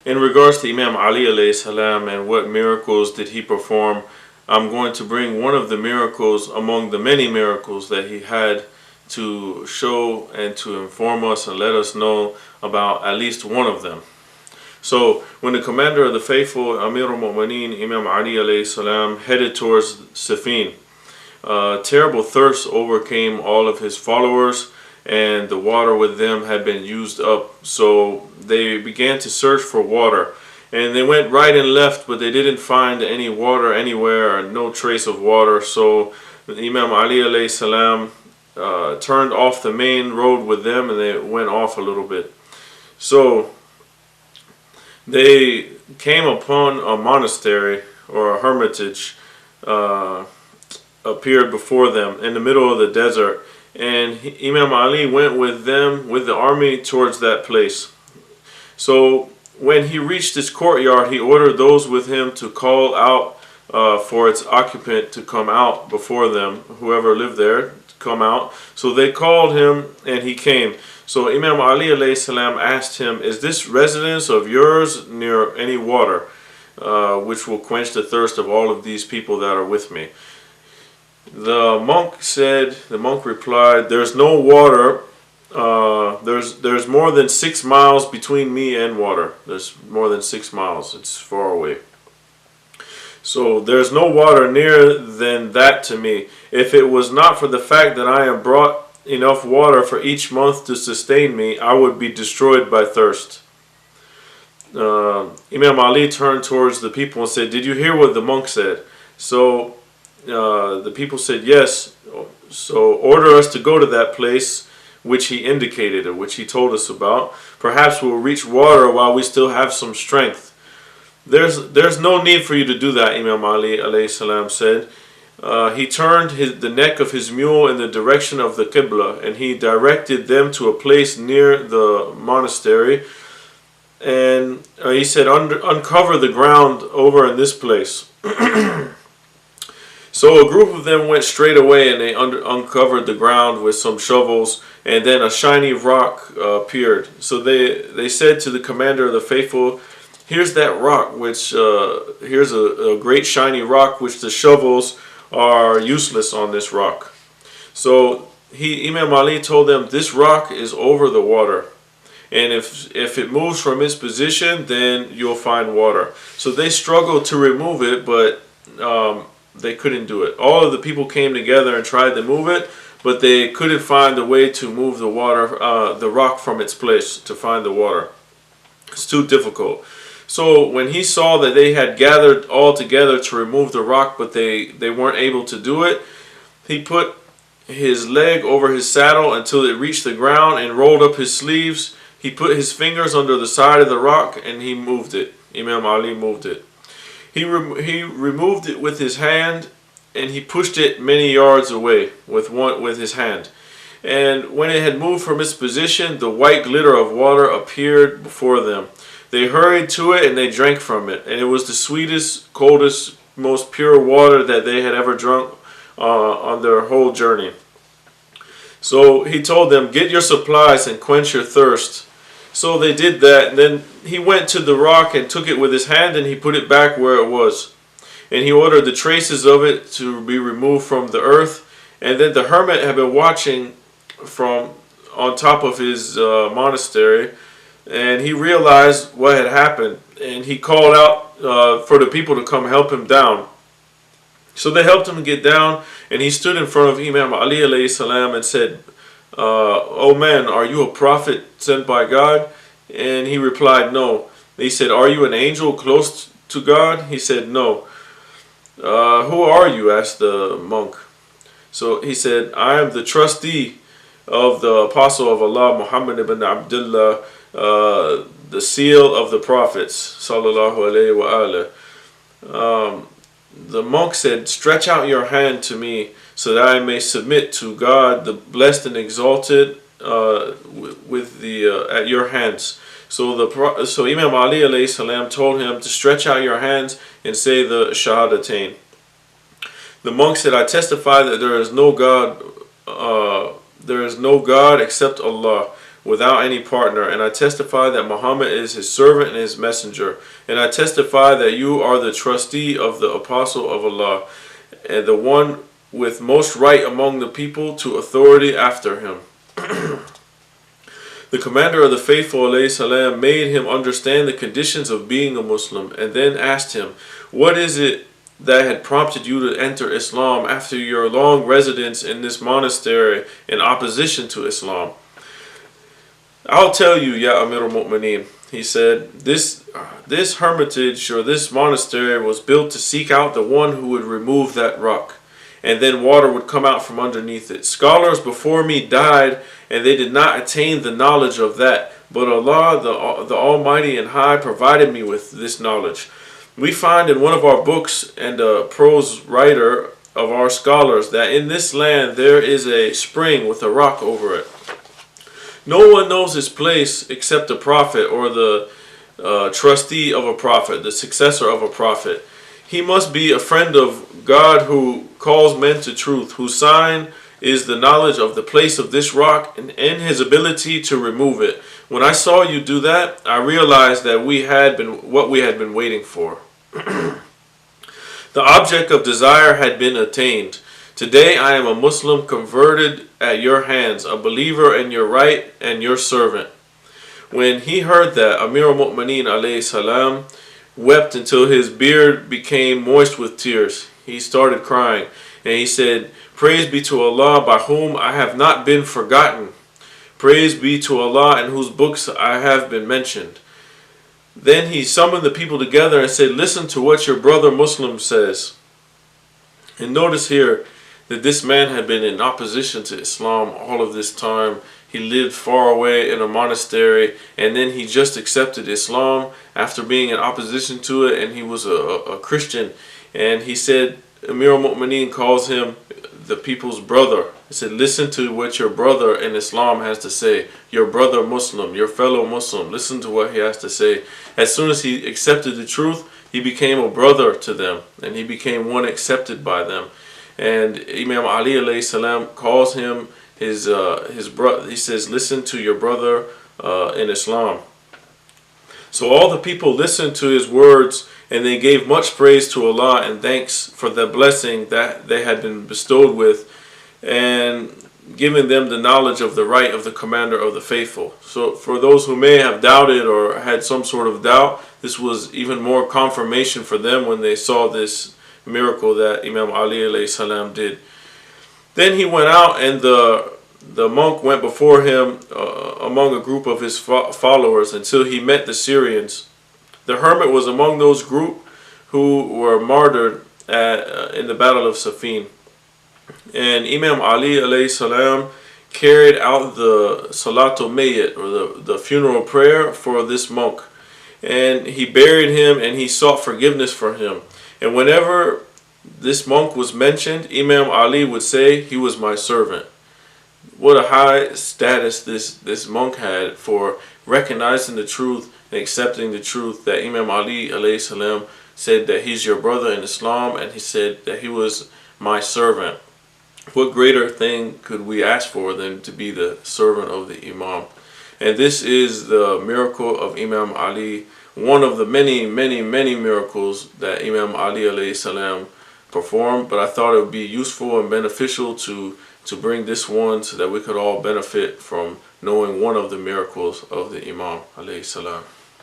in regards to Imam Ali alayhi salam and what miracles did he perform, I'm going to bring one of the miracles among the many miracles that he had to show and to inform us and let us know about at least one of them. So when the commander of the faithful, Amir al-Mu'mineen, Imam Ali alayhi salam, headed towards Siffin, terrible thirst overcame all of his followers, and the water with them had been used up. So they began to search for water, and they went right and left, but they didn't find any water anywhere, no trace of water. So Imam Ali alayhi salam turned off the main road with them, and they went off a little bit. So they came upon a monastery or a hermitage appeared before them in the middle of the desert, and Imam Ali went with them, with the army, towards that place. So when he reached this courtyard, he ordered those with him to call out for its occupant to come out before them, whoever lived there, to come out. So they called him, and he came. So Imam Ali alayhi salam asked him, "Is this residence of yours near any water, which will quench the thirst of all of these people that are with me?" The monk replied, "There's no water. There's more than 6 miles between me and water. There's more than 6 miles. It's far away. So there's no water nearer than that to me. If it was not for the fact that I am brought enough water for each month to sustain me, I would be destroyed by thirst." Imam Ali turned towards the people and said, "Did you hear what the monk said?" So the people said, "Yes." So order us to go to that place which he indicated, or which he told us about. Perhaps we'll reach water while we still have some strength. There's no need for you to do that," Imam Ali alayhi salam said. He turned the neck of his mule in the direction of the Qibla, and he directed them to a place near the monastery. And he said, "Uncover the ground over in this place." So a group of them went straight away, and they uncovered the ground with some shovels, and then a shiny rock appeared. So they said to the commander of the faithful, "Here's that rock, here's a great shiny rock, which the shovels are useless on this rock." So Imam Ali told them, "This rock is over the water, and if it moves from its position, then you'll find water." So they struggled to remove it, but they couldn't do it. All of the people came together and tried to move it, but they couldn't find a way to move the rock from its place to find the water. It's too difficult. So when he saw that they had gathered all together to remove the rock, but they weren't able to do it, he put his leg over his saddle until it reached the ground and rolled up his sleeves. He put his fingers under the side of the rock, and he moved it. Imam Ali moved it. He removed it with his hand, and he pushed it many yards away with his hand. And when it had moved from its position, the white glitter of water appeared before them. They hurried to it, and they drank from it. And it was the sweetest, coldest, most pure water that they had ever drunk on their whole journey. So he told them, "Get your supplies and quench your thirst." So they did that, and then he went to the rock and took it with his hand, and he put it back where it was. And he ordered the traces of it to be removed from the earth. And then the hermit had been watching from on top of his monastery, and he realized what had happened, and he called out for the people to come help him down. So they helped him get down, and he stood in front of Imam Ali alayhi salam and said, "Oh man, are you a prophet sent by God?" And he replied, "No." He said, "Are you an angel close to God?" He said, "No." "Who are you?" asked the monk. So he said, "I am the trustee of the apostle of Allah, Muhammad ibn Abdullah, the seal of the prophets, sallallahu alayhi wa alihi." The monk said, "Stretch out your hand to me so that I may submit to God, the blessed and exalted, at your hands." So Imam Ali alayhi salam told him to stretch out your hands and say the Shahadatain. The monk said, "I testify that there is no God except Allah. without any partner, and I testify that Muhammad is his servant and his messenger, and I testify that you are the trustee of the apostle of Allah, and the one with most right among the people to authority after him. The commander of the faithful alayhi salam made him understand the conditions of being a Muslim, and then asked him, what is it that had prompted you to enter Islam after your long residence in this monastery in opposition to Islam? I'll tell you, Ya Amir al-Mu'mineen, he said, this hermitage or this monastery was built to seek out the one who would remove that rock, and then water would come out from underneath it. Scholars before me died, and they did not attain the knowledge of that, but Allah, the Almighty and High, provided me with this knowledge. We find in one of our books and a prose writer of our scholars that in this land there is a spring with a rock over it. No one knows his place except the prophet or the trustee of a prophet, the successor of a prophet. He must be a friend of God who calls men to truth, whose sign is the knowledge of the place of this rock and his ability to remove it. When I saw you do that, I realized that what we had been waiting for. The object of desire had been attained. Today I am a Muslim converted at your hands, a believer in your right and your servant. When he heard that, Amir al-Mu'mineen alayhi salam wept until his beard became moist with tears. He started crying, and he said, praise be to Allah by whom I have not been forgotten. Praise be to Allah in whose books I have been mentioned. Then he summoned the people together and said, listen to what your brother Muslim says. And notice here that this man had been in opposition to Islam all of this time. He lived far away in a monastery, and then he just accepted Islam after being in opposition to it, and he was a Christian. And he said, Amir al-Mu'mineen calls him the people's brother. He said, listen to what your brother in Islam has to say. Your brother Muslim, your fellow Muslim, listen to what he has to say. As soon as he accepted the truth, he became a brother to them, and he became one accepted by them. And Imam Ali alayhi salam calls him his brother. He says, listen to your brother in Islam. So all the people listened to his words, and they gave much praise to Allah and thanks for the blessing that they had been bestowed with, and giving them the knowledge of the right of the commander of the faithful. So for those who may have doubted or had some sort of doubt, this was even more confirmation for them when they saw this miracle that Imam Ali alayhi salam did. Then he went out, and the monk went before him among a group of his followers until he met the Syrians. The hermit was among those group who were martyred in the battle of Siffin. And Imam Ali alayhi salam carried out the Salatul Mayyit, or the funeral prayer for this monk. And he buried him, and he sought forgiveness for him. And whenever this monk was mentioned, Imam Ali would say, he was my servant. What a high status this monk had for recognizing the truth and accepting the truth, that Imam Ali alayhi salam said that he's your brother in Islam, and he said that he was my servant. What greater thing could we ask for than to be the servant of the Imam? And this is the miracle of Imam Ali, one of the many miracles that Imam Ali alayhi salam performed. But I thought it would be useful and beneficial to bring this one so that we could all benefit from knowing one of the miracles of the Imam alayhi salam.